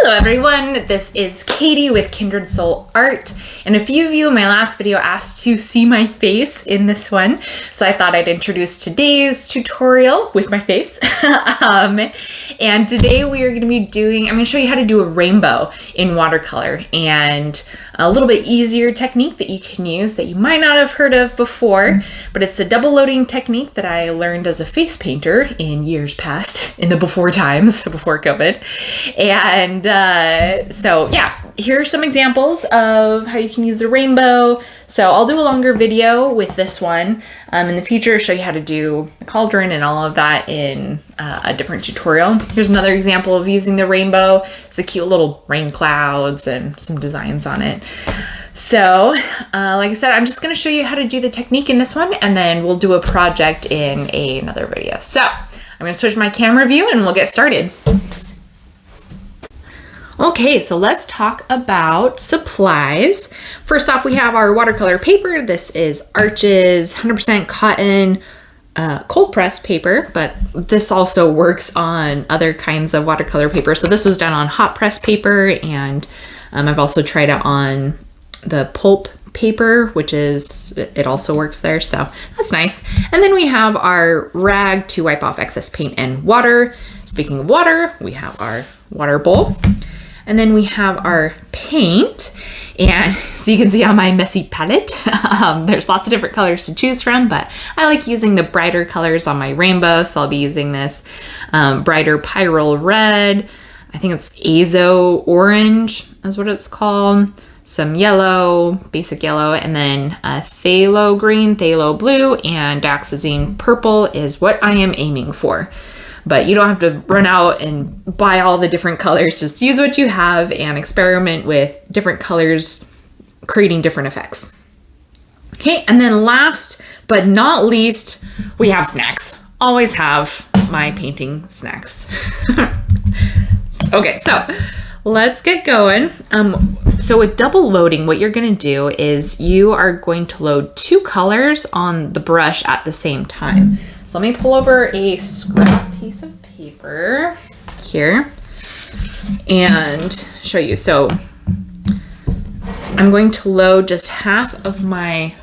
Hello everyone, this is Katie with kindred.soul.art, and a few of you in my last video asked to see my face in this one, so I thought I'd introduce today's tutorial with my face. And today we are going to be I'm going to show you how to do a rainbow in watercolor, and a little bit easier technique that you can use that you might not have heard of before, but it's a double loading technique that I learned as a face painter in years past, in the before times, before COVID. And so yeah, here are some examples of how you can use the rainbow. So I'll do a longer video with this one in the future, show you how to do the cauldron and all of that in a different tutorial. Here's another example of using the rainbow. It's the cute little rain clouds and some designs on it. So like I said, I'm just going to show you how to do the technique in this one, and then we'll do a project in another video. So I'm going to switch my camera view and we'll get started. Okay, so let's talk about supplies. First off, we have our watercolor paper. This is Arches 100% cotton cold press paper, but this also works on other kinds of watercolor paper. So this was done on hot press paper, and I've also tried it on the pulp paper, which is, it also works there, so that's nice. And then we have our rag to wipe off excess paint and water. Speaking of water, we have our water bowl. And then we have our paint, and so you can see on my messy palette, there's lots of different colors to choose from, but I like using the brighter colors on my rainbow, so I'll be using this brighter pyrrole red. I think it's azo orange is what it's called. Some yellow, basic yellow, and then phthalo green, phthalo blue, and dioxazine purple is what I am aiming for. But you don't have to run out and buy all the different colors. Just use what you have and experiment with different colors, creating different effects. Okay, and then last but not least, we have snacks. Always have my painting snacks. Okay, so let's get going. So with double loading, what you're gonna do is you are going to load two colors on the brush at the same time. So let me pull over a scrap piece of paper here and show you. So I'm going to load just half of my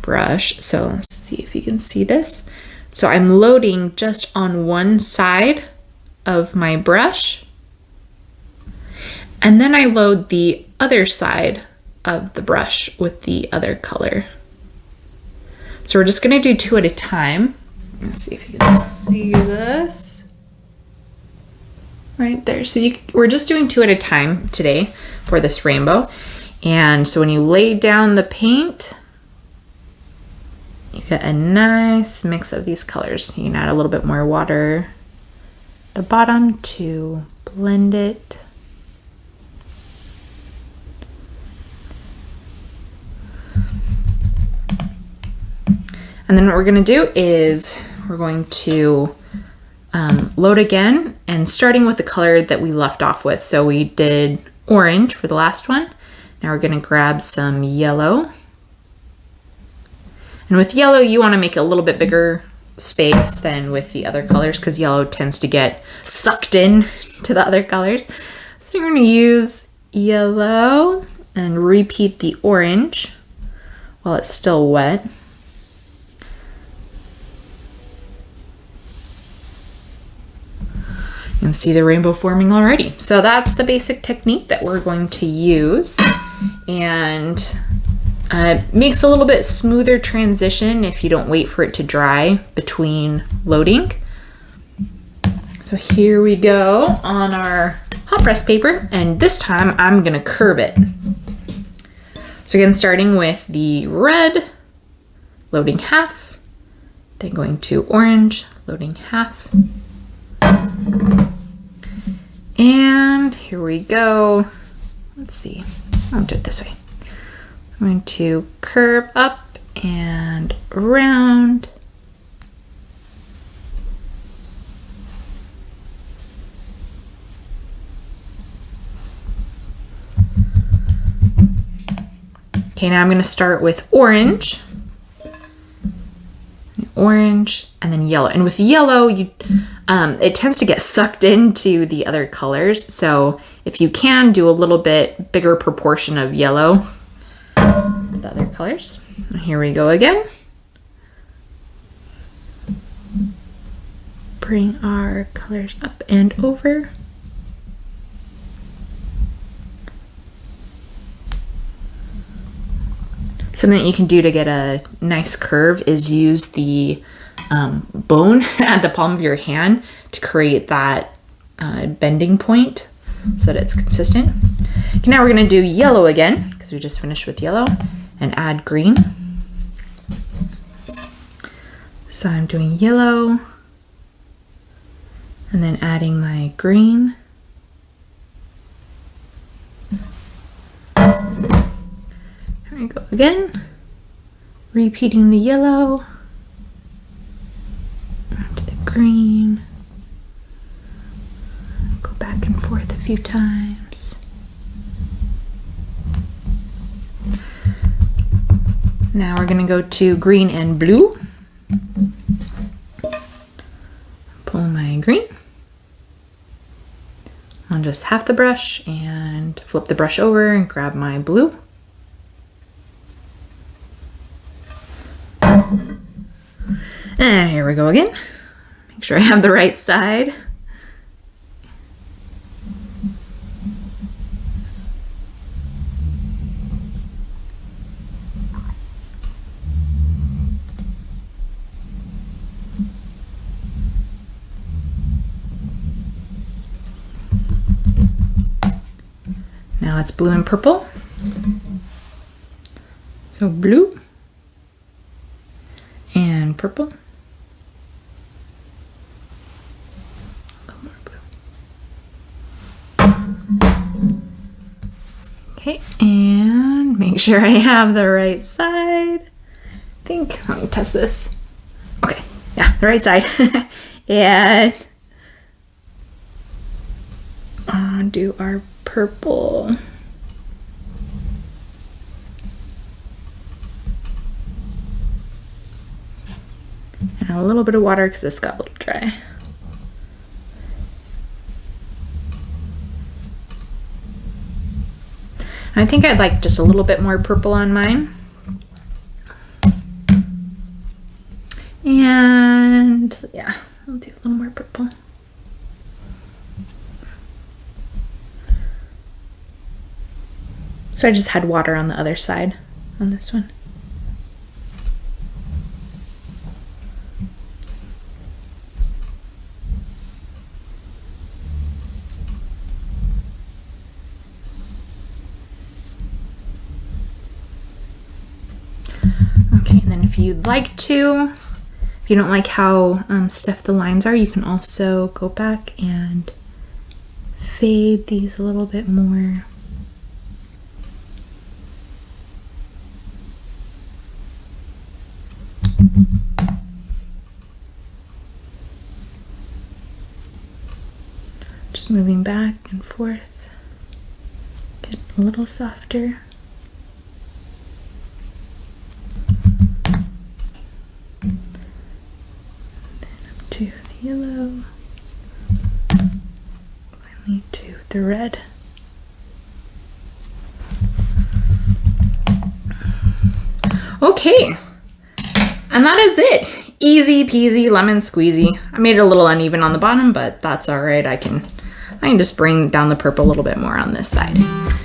brush. So let's see if you can see this. So I'm loading just on one side of my brush, and then I load the other side of the brush with the other color. So we're just gonna do two at a time. Let's see if you can see this right there. So we're just doing two at a time today for this rainbow. And so when you lay down the paint, you get a nice mix of these colors. You can add a little bit more water at the bottom to blend it. And then what we're gonna do is we're going to load again, and starting with the color that we left off with. So we did orange for the last one. Now we're gonna grab some yellow. And with yellow, you wanna make a little bit bigger space than with the other colors, because yellow tends to get sucked in to the other colors. So you're gonna use yellow and repeat the orange while it's still wet. You can see the rainbow forming already. So that's the basic technique that we're going to use, and it makes a little bit smoother transition if you don't wait for it to dry between loading. So here we go on our hot press paper, and this time I'm gonna curve it. So again, starting with the red, loading half, then going to orange, loading half. And here we go. Let's see, I'll do it this way. I'm going to curve up and around. Okay, now I'm going to start with orange. Orange and then yellow. And with yellow, it tends to get sucked into the other colors. So if you can, do a little bit bigger proportion of yellow to the other colors. Here we go again. Bring our colors up and over. Something that you can do to get a nice curve is use the bone at the palm of your hand to create that bending point so that it's consistent. Okay, now we're going to do yellow again because we just finished with yellow, and add green. So I'm doing yellow and then adding my green. Here we go again. Repeating the yellow. Onto the green. Go back and forth a few times. Now we're going to go to green and blue. Pull my green on just half the brush and flip the brush over and grab my blue. And here we go again. Make sure I have the right side. Now it's blue and purple. So blue and purple. Okay, and make sure I have the right side. I think, let me test this. Okay, yeah, the right side. And do our purple. And a little bit of water because this got a little dry. I think I'd like just a little bit more purple on mine. And yeah, I'll do a little more purple. So I just had water on the other side on this one. Okay, and then if you'd like to, if you don't like how stiff the lines are, you can also go back and fade these a little bit more. Just moving back and forth, get a little softer. Then up to the yellow, finally to the red. Okay, and that is it. Easy peasy lemon squeezy. I made it a little uneven on the bottom, but that's all right. I can just bring down the purple a little bit more on this side.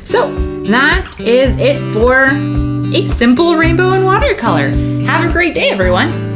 So that is it for a simple rainbow in watercolor. Have a great day, everyone.